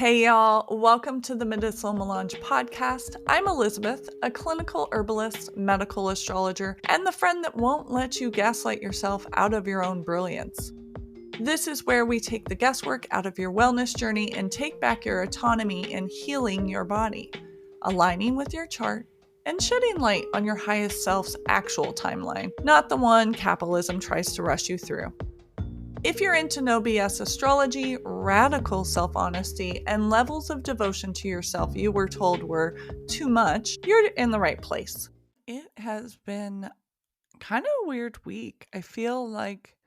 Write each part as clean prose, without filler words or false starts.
Hey y'all, welcome to the Medicinal Melange podcast. I'm Elizabeth, a clinical herbalist, medical astrologer, and the friend that won't let you gaslight yourself out of your own brilliance. This is where we take the guesswork out of your wellness journey and take back your autonomy in healing your body, aligning with your chart, and shedding light on your highest self's actual timeline, not the one capitalism tries to rush you through. If you're into no BS astrology, radical self-honesty, and levels of devotion to yourself you were told were too much, you're in the right place. It has been kind of a weird week. I feel like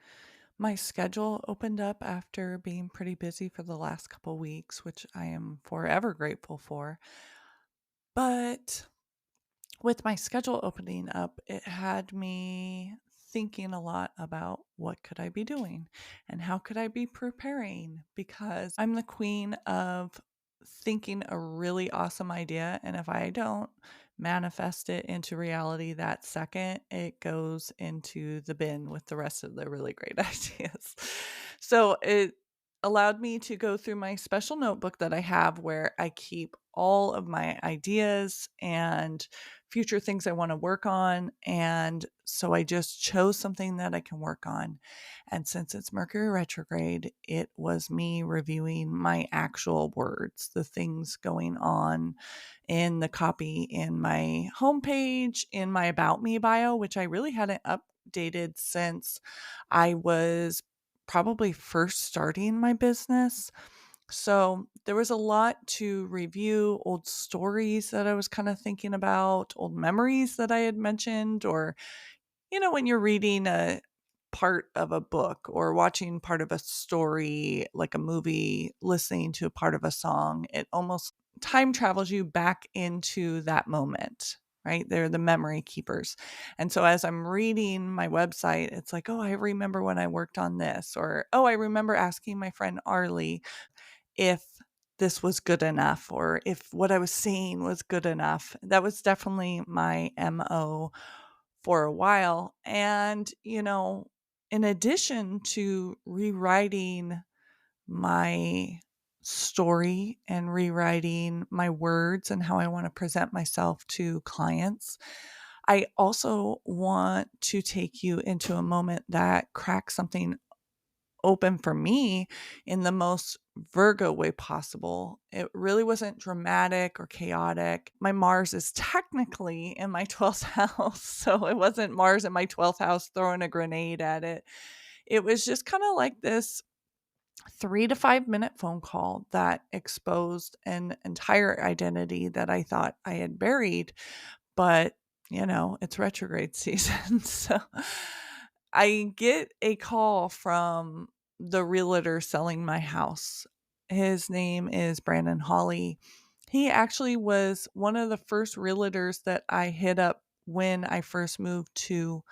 my schedule opened up after being pretty busy for the last couple weeks, which I am forever grateful for. But with my schedule opening up, it had me thinking a lot about what could I be doing and how could I be preparing, because I'm the queen of thinking a really awesome idea, and if I don't manifest it into reality that second, it goes into the bin with the rest of the really great ideas. So it allowed me to go through my special notebook that I have where I keep all of my ideas and future things I want to work on. And so I just chose something that I can work on. And since it's Mercury retrograde, it was me reviewing my actual words, the things going on in the copy in my homepage, in my About Me bio, which I really hadn't updated since I was probably first starting my business. So there was a lot to review, old stories that I was kind of thinking about, old memories that I had mentioned, or, when you're reading a part of a book or watching part of a story, like a movie, listening to a part of a song, it almost time travels you back into that moment. Right? They're the memory keepers. And so as I'm reading my website, it's like, oh, I remember when I worked on this, or, oh, I remember asking my friend Arlie if this was good enough or if what I was saying was good enough. That was definitely my MO for a while. And, in addition to rewriting my story and rewriting my words and how I want to present myself to clients, I also want to take you into a moment that cracks something open for me in the most Virgo way possible. It really wasn't dramatic or chaotic. My Mars is technically in my 12th house, so it wasn't Mars in my 12th house throwing a grenade at it. It was just kind of like this 3 to 5 minute phone call that exposed an entire identity that I thought I had buried, but it's retrograde season. So I get a call from the realtor selling my house. His name is Brandon Hawley. He actually was one of the first realtors that I hit up when I first moved to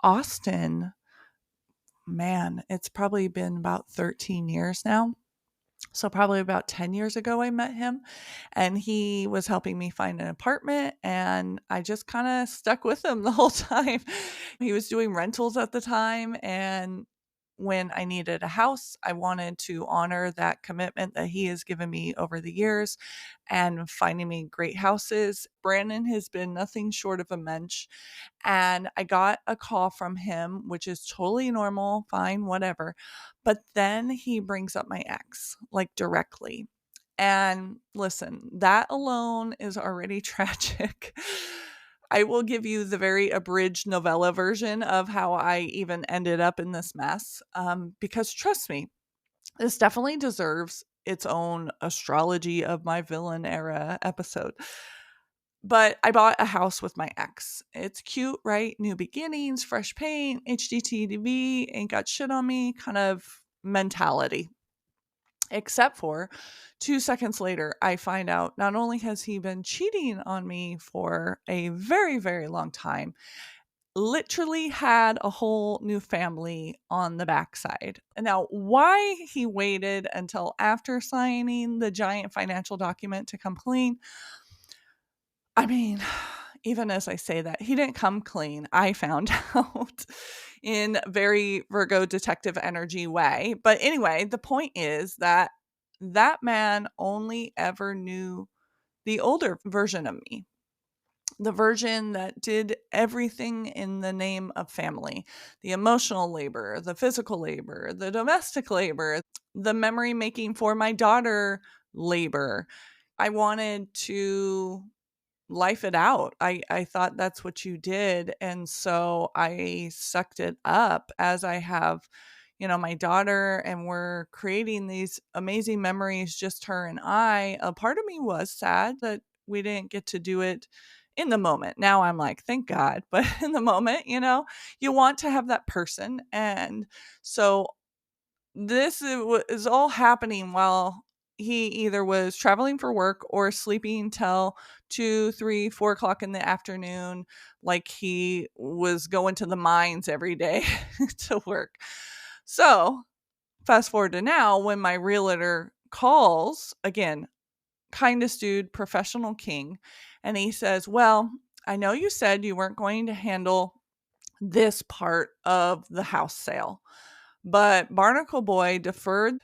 Austin. Man, it's probably been about 13 years now. So probably about 10 years ago, I met him, and he was helping me find an apartment, and I just kind of stuck with him the whole time. He was doing rentals at the time, and when I needed a house, I wanted to honor that commitment that he has given me over the years and finding me great houses. Brandon has been nothing short of a mensch. And I got a call from him, which is totally normal, fine, whatever. But then he brings up my ex, like directly. And listen, that alone is already tragic. I will give you the very abridged novella version of how I even ended up in this mess. Because trust me, this definitely deserves its own astrology of my villain era episode. But I bought a house with my ex. It's cute, right? New beginnings, fresh paint, HGTV, ain't got shit on me kind of mentality. Except for 2 seconds later, I find out not only has he been cheating on me for a very, very long time, literally had a whole new family on the backside. And now, why he waited until after signing the giant financial document to come clean, I mean, even as I say that, he didn't come clean. I found out in very Virgo detective energy way. But anyway, the point is that that man only ever knew the older version of me, the version that did everything in the name of family, the emotional labor, the physical labor, the domestic labor, the memory making for my daughter labor. I wanted to life it out. I thought that's what you did. And so I sucked it up as I have, my daughter, and we're creating these amazing memories, just her and I. A part of me was sad that we didn't get to do it in the moment. Now I'm like, thank God. But in the moment, you want to have that person. And so this is all happening while he either was traveling for work or sleeping till 2, 3, 4 o'clock in the afternoon, like he was going to the mines every day to work. So fast forward to now, when my realtor calls, again, kindest dude, professional king, and he says, well, I know you said you weren't going to handle this part of the house sale, but Barnacle Boy deferred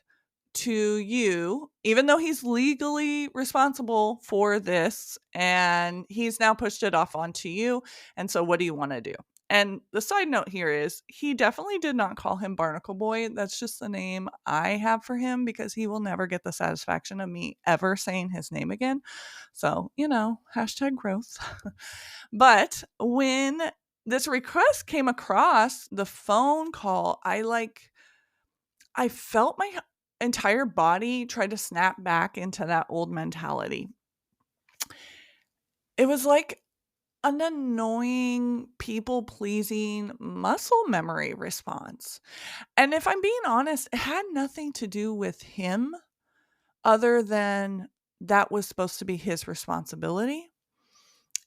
to you, even though he's legally responsible for this, and he's now pushed it off onto you. And so what do you want to do? And the side note here is he definitely did not call him Barnacle Boy. That's just the name I have for him because he will never get the satisfaction of me ever saying his name again. So, hashtag growth. But when this request came across the phone call, I felt my entire body try to snap back into that old mentality. It was like an annoying, people-pleasing muscle memory response. And if I'm being honest, it had nothing to do with him other than that was supposed to be his responsibility.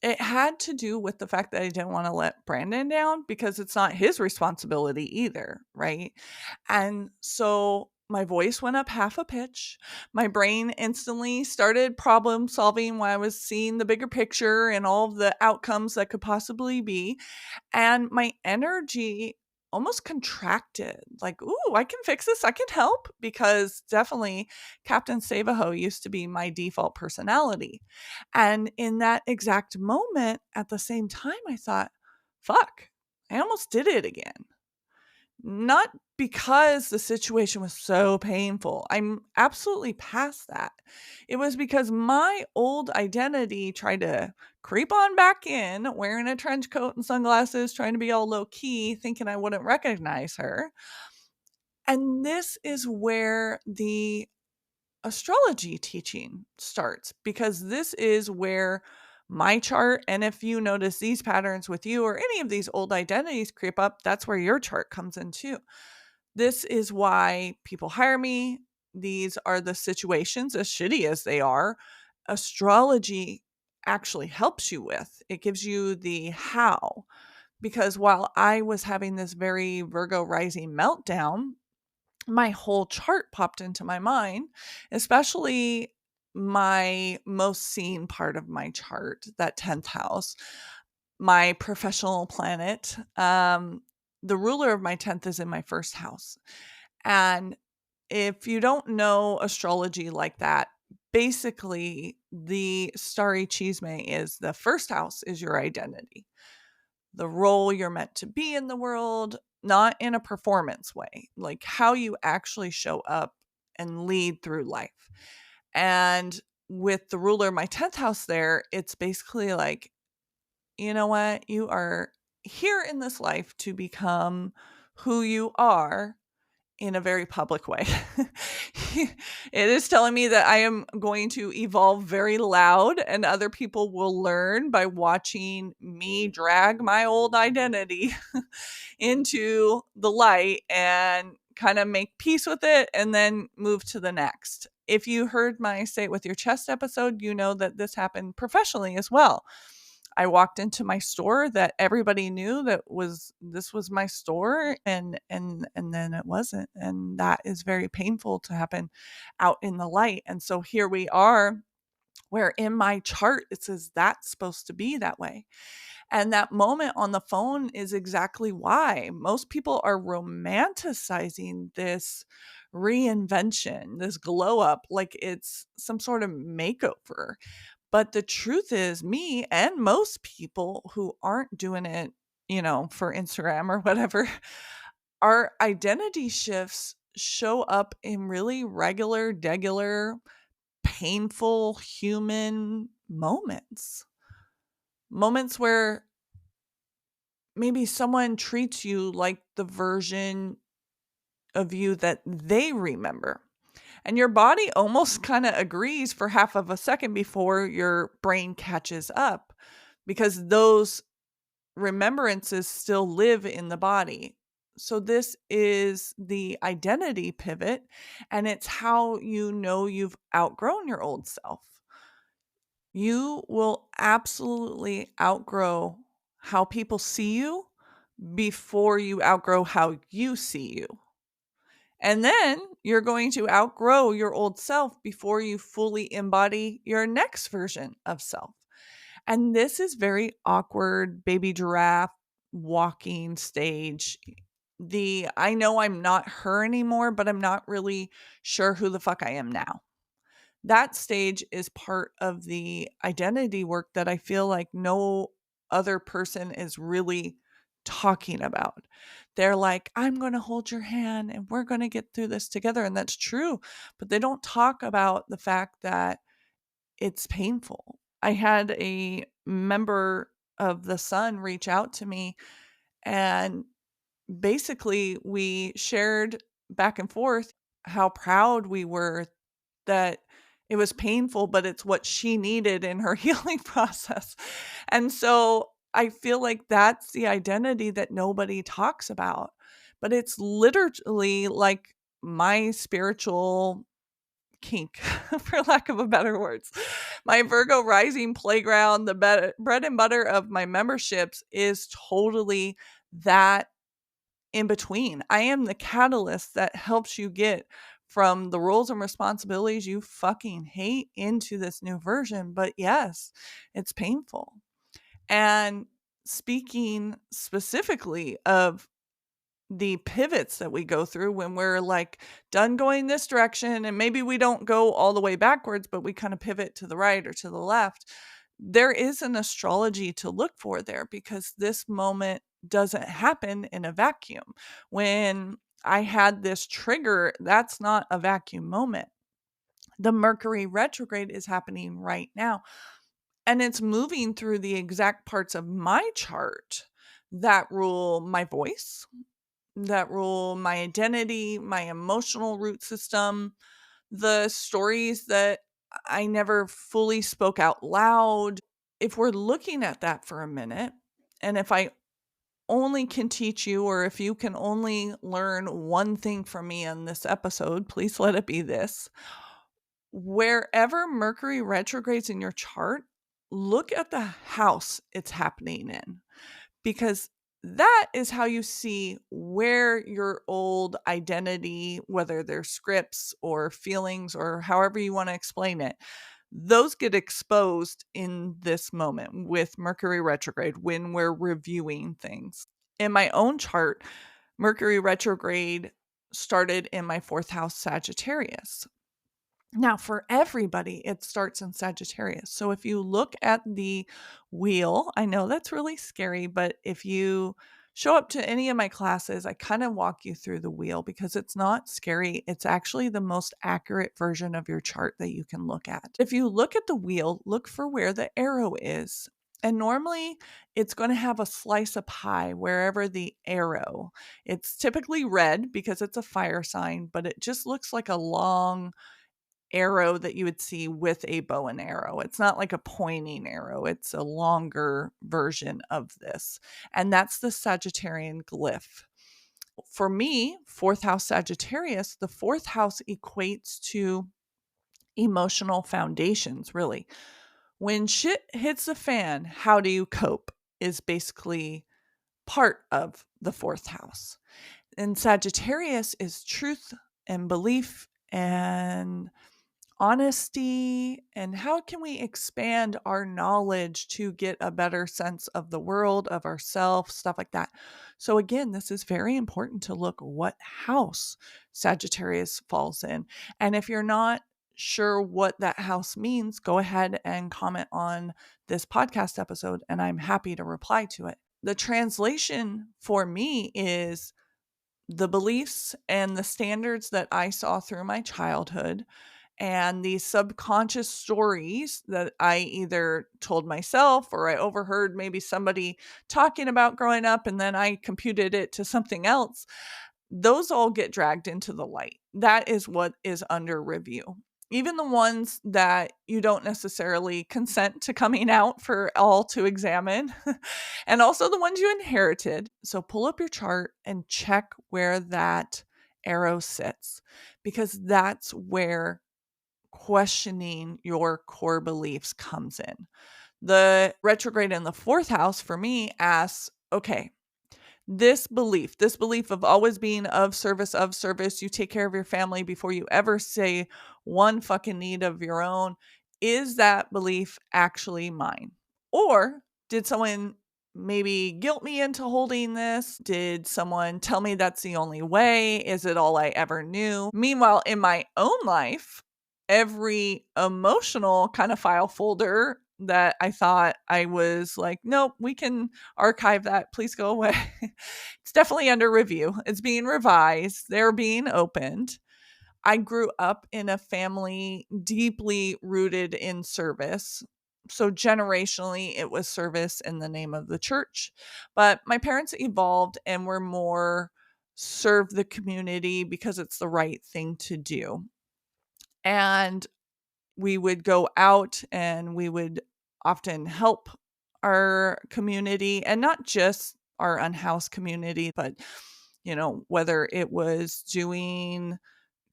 It had to do with the fact that I didn't want to let Brandon down because it's not his responsibility either, right? And so my voice went up half a pitch. My brain instantly started problem solving while I was seeing the bigger picture and all of the outcomes that could possibly be. And my energy almost contracted, like, ooh, I can fix this, I can help, because definitely Captain Savaho used to be my default personality. And in that exact moment, at the same time, I thought, fuck, I almost did it again. Not because the situation was so painful. I'm absolutely past that. It was because my old identity tried to creep on back in, wearing a trench coat and sunglasses, trying to be all low key, thinking I wouldn't recognize her. And this is where the astrology teaching starts, because this is where my chart, and if you notice these patterns with you or any of these old identities creep up, that's where your chart comes in too. This is why people hire me. These are the situations, as shitty as they are, astrology actually helps you with. It gives you the how. Because while I was having this very Virgo rising meltdown, my whole chart popped into my mind, especially my most seen part of my chart, that 10th house, my professional planet. The ruler of my 10th is in my first house. And if you don't know astrology like that, basically the starry chisme is the first house is your identity, the role you're meant to be in the world, not in a performance way, like how you actually show up and lead through life. And with the ruler, my 10th house there, it's basically like, you know what? You are here in this life to become who you are in a very public way. It is telling me that I am going to evolve very loud, and other people will learn by watching me drag my old identity into the light and kind of make peace with it and then move to the next. If you heard my Say It With Your Chest episode, you know that this happened professionally as well. I walked into my store that everybody knew this was my store, and then it wasn't, and that is very painful to happen out in the light. And so here we are where in my chart it says that's supposed to be that way. And that moment on the phone is exactly why most people are romanticizing this reinvention, this glow up, like it's some sort of makeover. But the truth is, me and most people who aren't doing it, for Instagram or whatever, our identity shifts show up in really regular, degular, painful human moments. Moments where maybe someone treats you like the version of you that they remember. And your body almost kind of agrees for half of a second before your brain catches up, because those remembrances still live in the body. So this is the identity pivot, and it's how you know you've outgrown your old self. You will absolutely outgrow how people see you before you outgrow how you see you. And then you're going to outgrow your old self before you fully embody your next version of self. And this is very awkward baby giraffe walking stage. I know I'm not her anymore, but I'm not really sure who the fuck I am now. That stage is part of the identity work that I feel like no other person is really talking about. They're like, I'm going to hold your hand and we're going to get through this together. And that's true. But they don't talk about the fact that it's painful. I had a member of the Sun reach out to me, and basically we shared back and forth how proud we were that it was painful, but it's what she needed in her healing process. And so I feel like that's the identity that nobody talks about, but it's literally like my spiritual kink, for lack of a better words. My Virgo rising playground, the bread and butter of my memberships is totally that in between. I am the catalyst that helps you get from the roles and responsibilities you fucking hate into this new version. But yes, it's painful. And speaking specifically of the pivots that we go through when we're like done going this direction, and maybe we don't go all the way backwards, but we kind of pivot to the right or to the left, there is an astrology to look for there, because this moment doesn't happen in a vacuum. When I had this trigger, that's not a vacuum moment. The Mercury retrograde is happening right now, and it's moving through the exact parts of my chart that rule my voice, that rule my identity, my emotional root system, the stories that I never fully spoke out loud. If we're looking at that for a minute, and if I only can teach you, or if you can only learn one thing from me in this episode, please let it be this. Wherever Mercury retrogrades in your chart, look at the house it's happening in, because that is how you see where your old identity, whether they're scripts or feelings or however you want to explain it, those get exposed in this moment with Mercury retrograde when we're reviewing things. In my own chart, Mercury retrograde started in my fourth house Sagittarius. Now, for everybody, it starts in Sagittarius. So if you look at the wheel, I know that's really scary, but if you show up to any of my classes, I kind of walk you through the wheel because it's not scary. It's actually the most accurate version of your chart that you can look at. If you look at the wheel, look for where the arrow is. And normally it's going to have a slice of pie wherever the arrow. It's typically red because it's a fire sign, but it just looks like a long arrow that you would see with a bow and arrow. It's not like a pointing arrow. It's a longer version of this. And that's the Sagittarian glyph. For me, fourth house Sagittarius, the fourth house equates to emotional foundations, really. When shit hits the fan, how do you cope is basically part of the fourth house. And Sagittarius is truth and belief and honesty, and how can we expand our knowledge to get a better sense of the world, of ourselves, stuff like that. So again, this is very important to look what house Sagittarius falls in. And if you're not sure what that house means, go ahead and comment on this podcast episode and I'm happy to reply to it. The translation for me is the beliefs and the standards that I saw through my childhood and these subconscious stories that I either told myself or I overheard maybe somebody talking about growing up and then I computed it to something else. Those all get dragged into the light. That is what is under review. Even the ones that you don't necessarily consent to coming out for all to examine, and also the ones you inherited. So pull up your chart and check where that arrow sits, because that's where questioning your core beliefs comes in. The retrograde in the fourth house for me asks, okay, this belief of always being of service, you take care of your family before you ever say one fucking need of your own. Is that belief actually mine? Or did someone maybe guilt me into holding this? Did someone tell me that's the only way? Is it all I ever knew? Meanwhile, in my own life, every emotional kind of file folder that I thought I was like, nope, we can archive that. Please go away. It's definitely under review. It's being revised. They're being opened. I grew up in a family deeply rooted in service. So generationally, it was service in the name of the church. But my parents evolved and were more serve the community because it's the right thing to do. And we would go out and we would often help our community, and not just our unhoused community, but whether it was doing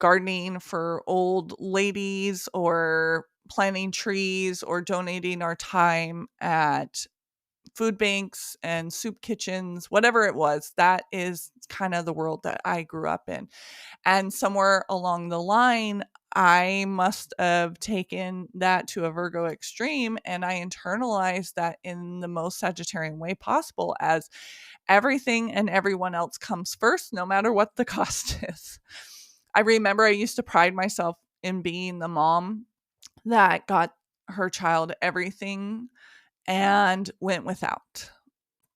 gardening for old ladies or planting trees or donating our time at food banks and soup kitchens, whatever it was, that is kind of the world that I grew up in. And somewhere along the line, I must have taken that to a Virgo extreme and I internalized that in the most Sagittarian way possible, as everything and everyone else comes first, no matter what the cost is. I remember I used to pride myself in being the mom that got her child everything and went without.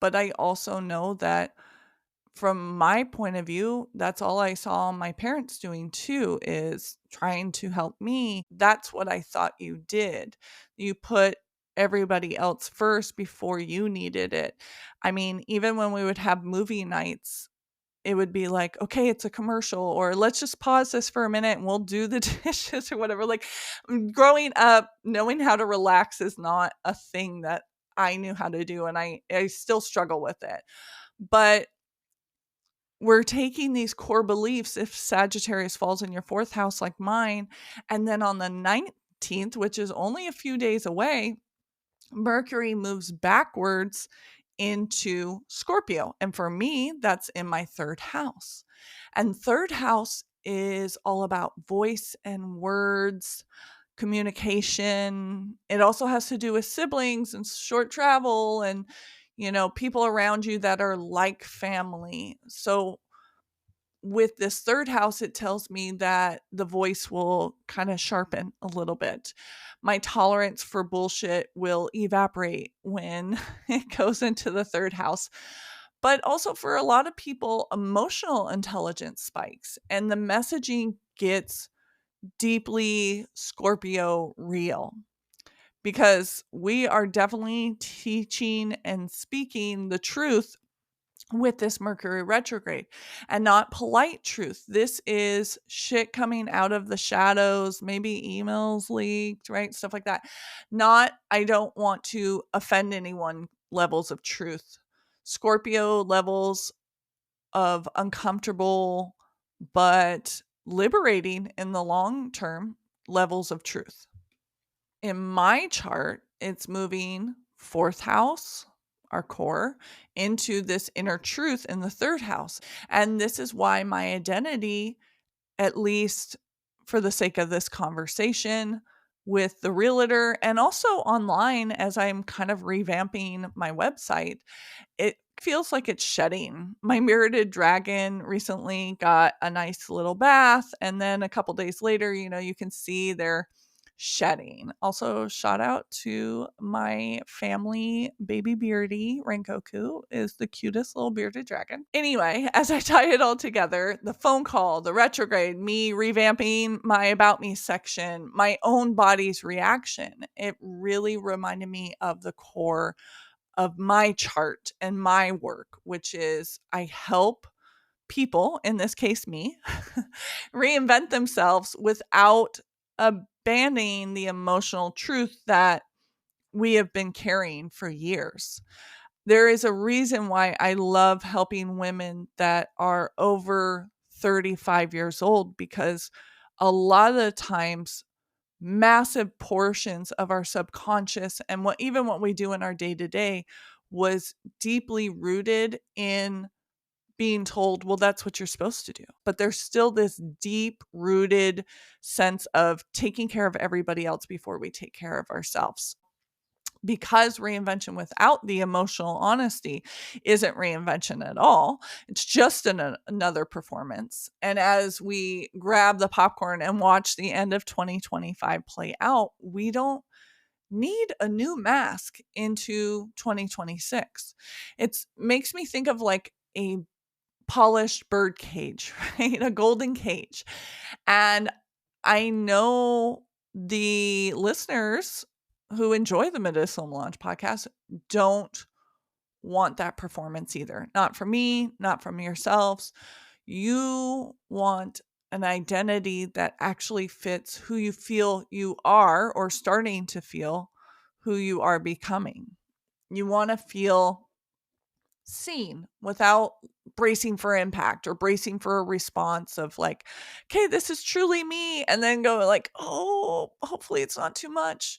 But I also know that from my point of view, that's all I saw my parents doing too, is trying to help me. That's what I thought you did. You put everybody else first before you needed it. I mean, even when we would have movie nights, it would be like, okay, it's a commercial, or let's just pause this for a minute and we'll do the dishes or whatever. Like, growing up, knowing how to relax is not a thing that I knew how to do. And I still struggle with it. But we're taking these core beliefs, if Sagittarius falls in your fourth house like mine, and then on the 19th, which is only a few days away, Mercury moves backwards into Scorpio. And for me, that's in my third house. And third house is all about voice and words, communication. It also has to do with siblings and short travel and, people around you that are like family. So with this third house, it tells me that the voice will kind of sharpen a little bit. My tolerance for bullshit will evaporate when it goes into the third house. But also for a lot of people, emotional intelligence spikes and the messaging gets deeply Scorpio real, because we are definitely teaching and speaking the truth with this Mercury retrograde, and not polite truth. This is shit coming out of the shadows, maybe emails leaked, right? Stuff like that. Not, I don't want to offend anyone levels of truth. Scorpio levels of uncomfortable, but liberating in the long term levels of truth. In my chart, it's moving fourth house, our core, into this inner truth in the third house. And this is why my identity, at least for the sake of this conversation with the realtor and also online as I'm kind of revamping my website. It feels like it's shedding. My bearded dragon recently got a nice little bath, and then a couple days later, you can see they're shedding. Also, shout out to my family baby beardy. Rengoku is the cutest little bearded dragon. Anyway, as I tie it all together, the phone call, the retrograde, me revamping my About Me section, my own body's reaction, it really reminded me of the core of my chart and my work, which is I help people, in this case me, reinvent themselves without abandoning the emotional truth that we have been carrying for years. There is a reason why I love helping women that are over 35 years old, because a lot of the times massive portions of our subconscious and what we do in our day-to-day was deeply rooted in being told, well, that's what you're supposed to do. But there's still this deep rooted sense of taking care of everybody else before we take care of ourselves. Because reinvention without the emotional honesty isn't reinvention at all. It's just another performance. And as we grab the popcorn and watch the end of 2025 play out, we don't need a new mask into 2026. It makes me think of like a polished bird cage, right? A golden cage. And I know the listeners who enjoy the Medicinal Melange podcast don't want that performance either. Not from me, not from yourselves. You want an identity that actually fits who you feel you are, or starting to feel who you are becoming. You want to feel seen without bracing for impact or bracing for a response of like, okay, this is truly me. And then go like, oh, hopefully it's not too much.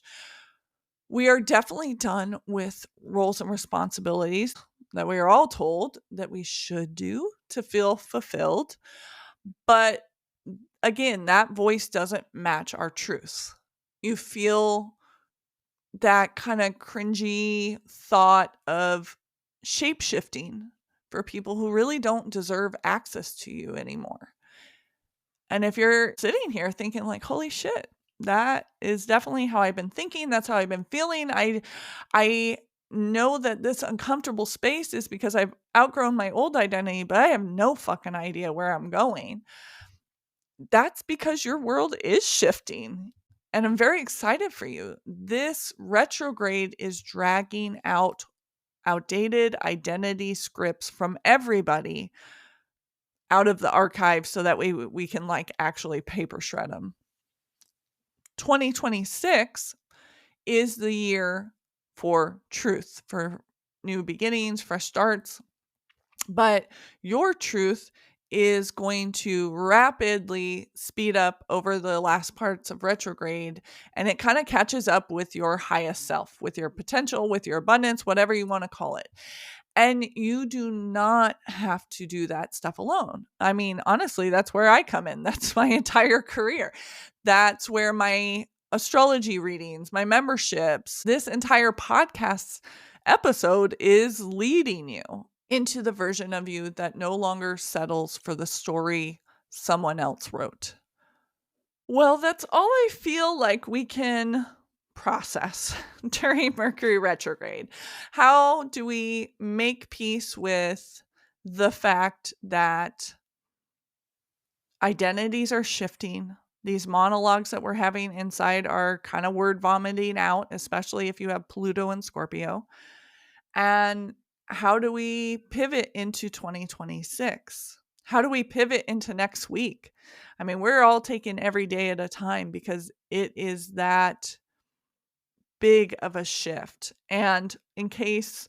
We are definitely done with roles and responsibilities that we are all told that we should do to feel fulfilled. But again, that voice doesn't match our truth. You feel that kind of cringy thought of shape shifting for people who really don't deserve access to you anymore. And if you're sitting here thinking like, holy shit, that is definitely how I've been thinking. That's how I've been feeling. I know that this uncomfortable space is because I've outgrown my old identity, but I have no fucking idea where I'm going. That's because your world is shifting. And I'm very excited for you. This retrograde is dragging out outdated identity scripts from everybody out of the archive so that we can like actually paper shred them. 2026 is the year for truth, for new beginnings, fresh starts. But your truth is going to rapidly speed up over the last parts of retrograde, and it kind of catches up with your highest self, with your potential, with your abundance, whatever you want to call it. And you do not have to do that stuff alone. I mean, honestly, that's where I come in. That's my entire career. That's where my astrology readings, my memberships, this entire podcast episode is leading you into the version of you that no longer settles for the story someone else wrote. Well, that's all I feel like we can process during Mercury retrograde. How do we make peace with the fact that identities are shifting? These monologues that we're having inside are kind of word vomiting out, especially if you have Pluto and Scorpio. And how do we pivot into 2026? How do we pivot into next week? I mean, we're all taking every day at a time because it is that big of a shift. And in case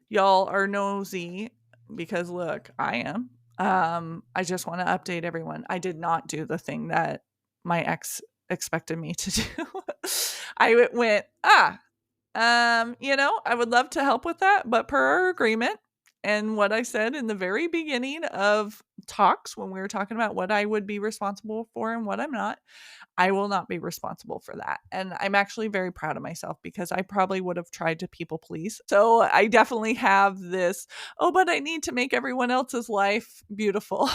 y'all are nosy, because look, I am, I just want to update everyone. I did not do the thing that my ex expected me to do. I went, I would love to help with that, but per our agreement, And what I said in the very beginning of talks when we were talking about what I would be responsible for and what I'm not, I will not be responsible for that. And I'm actually very proud of myself because I probably would have tried to people please. So I definitely have this, oh, but I need to make everyone else's life beautiful.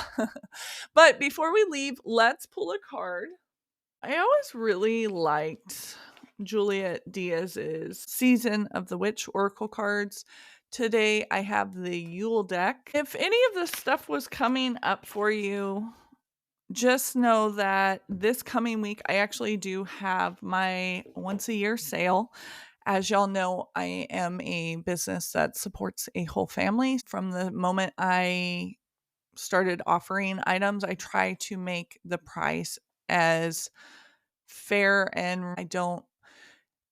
But before we leave, let's pull a card. I always really liked Juliet Diaz's Season of the Witch Oracle cards. Today I have the Yule deck. If any of this stuff was coming up for you, just know that this coming week I actually do have my once a year sale. As y'all know, I am a business that supports a whole family. From the moment I started offering items, I try to make the price as fair, and I don't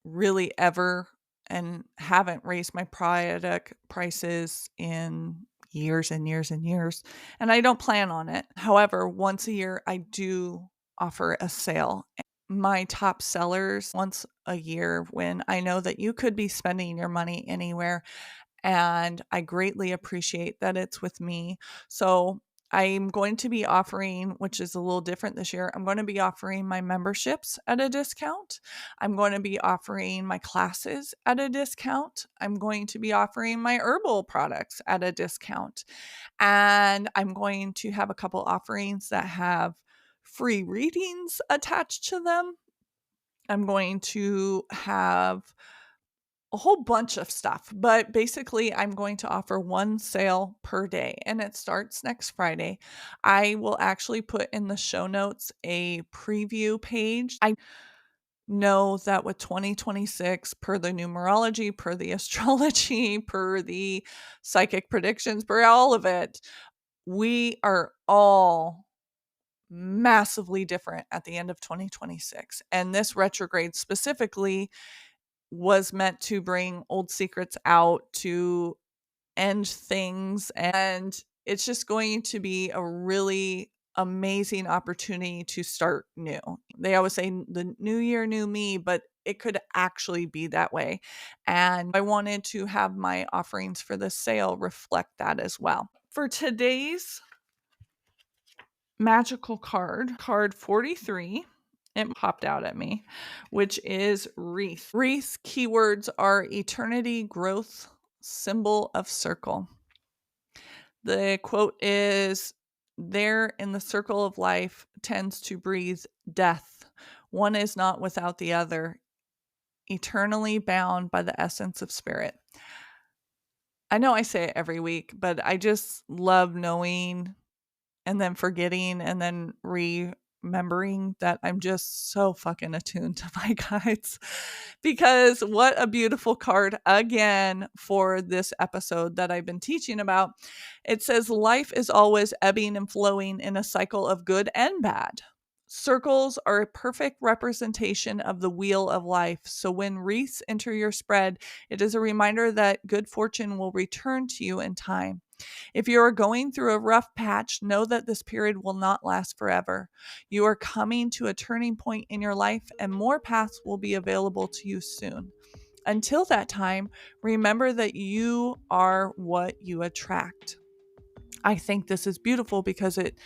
really ever and haven't raised my product prices in years and years and years, and I don't plan on it. However, once a year I do offer a sale. My top sellers once a year, when I know that you could be spending your money anywhere, and I greatly appreciate that it's with me. So I'm going to be offering, which is a little different this year, I'm going to be offering my memberships at a discount. I'm going to be offering my classes at a discount. I'm going to be offering my herbal products at a discount. And I'm going to have a couple offerings that have free readings attached to them. I'm going to have a whole bunch of stuff, but basically I'm going to offer one sale per day, and it starts next Friday. I will actually put in the show notes a preview page. I know that with 2026, per the numerology, per the astrology, per the psychic predictions, per all of it, we are all massively different at the end of 2026. And this retrograde specifically was meant to bring old secrets out, to end things, and it's just going to be a really amazing opportunity to start new. They always say the new year, new me, but it could actually be that way. And I wanted to have my offerings for the sale reflect that as well. For today's magical card 43, it popped out at me, which is wreath. Wreath keywords are eternity, growth, symbol of circle. The quote is, there in the circle of life tends to breathe death. One is not without the other, eternally bound by the essence of spirit. I know I say it every week, but I just love knowing and then forgetting and then remembering that I'm just so fucking attuned to my guides, because what a beautiful card again for this episode that I've been teaching about. It says life is always ebbing and flowing in a cycle of good and bad. Circles are a perfect representation of the wheel of life. So when wreaths enter your spread, it is a reminder that good fortune will return to you in time. If you are going through a rough patch, know that this period will not last forever. You are coming to a turning point in your life, and more paths will be available to you soon. Until that time, remember that you are what you attract. I think this is beautiful because it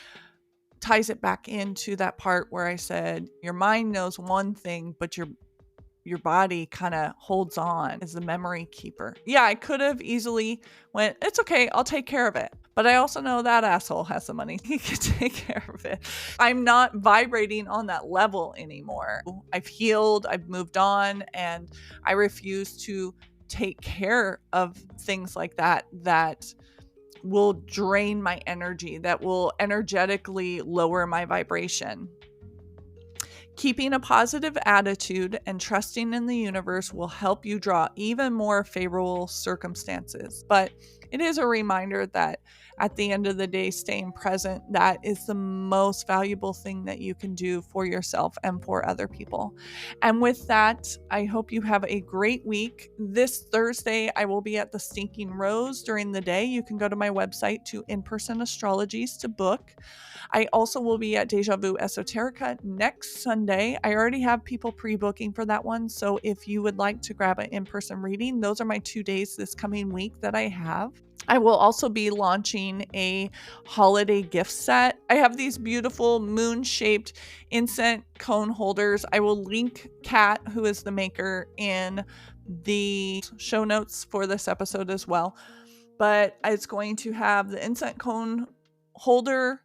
ties it back into that part where I said your mind knows one thing, but your body kind of holds on as the memory keeper. Yeah, I could have easily went, it's okay, I'll take care of it. But I also know that asshole has the money. He can take care of it. I'm not vibrating on that level anymore. I've healed, I've moved on, and I refuse to take care of things like that will drain my energy, that will energetically lower my vibration. Keeping a positive attitude and trusting in the universe will help you draw even more favorable circumstances. But it is a reminder that at the end of the day, staying present, that is the most valuable thing that you can do for yourself and for other people. And with that, I hope you have a great week. This Thursday, I will be at the Stinking Rose during the day. You can go to my website to In-Person Astrologies to book. I also will be at Deja Vu Esoterica next Sunday. I already have people pre-booking for that one. So if you would like to grab an in-person reading, those are my 2 days this coming week that I have. I will also be launching a holiday gift set. I have these beautiful moon-shaped incense cone holders. I will link Kat, who is the maker, in the show notes for this episode as well. But it's going to have the incense cone holder,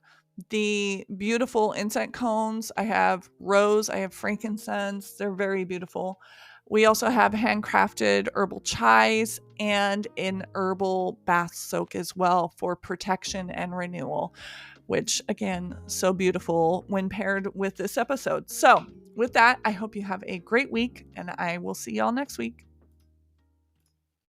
the beautiful incense cones. I have rose, I have frankincense. They're very beautiful. We also have handcrafted herbal chais and an herbal bath soak as well for protection and renewal, which again, so beautiful when paired with this episode. So with that, I hope you have a great week and I will see y'all next week.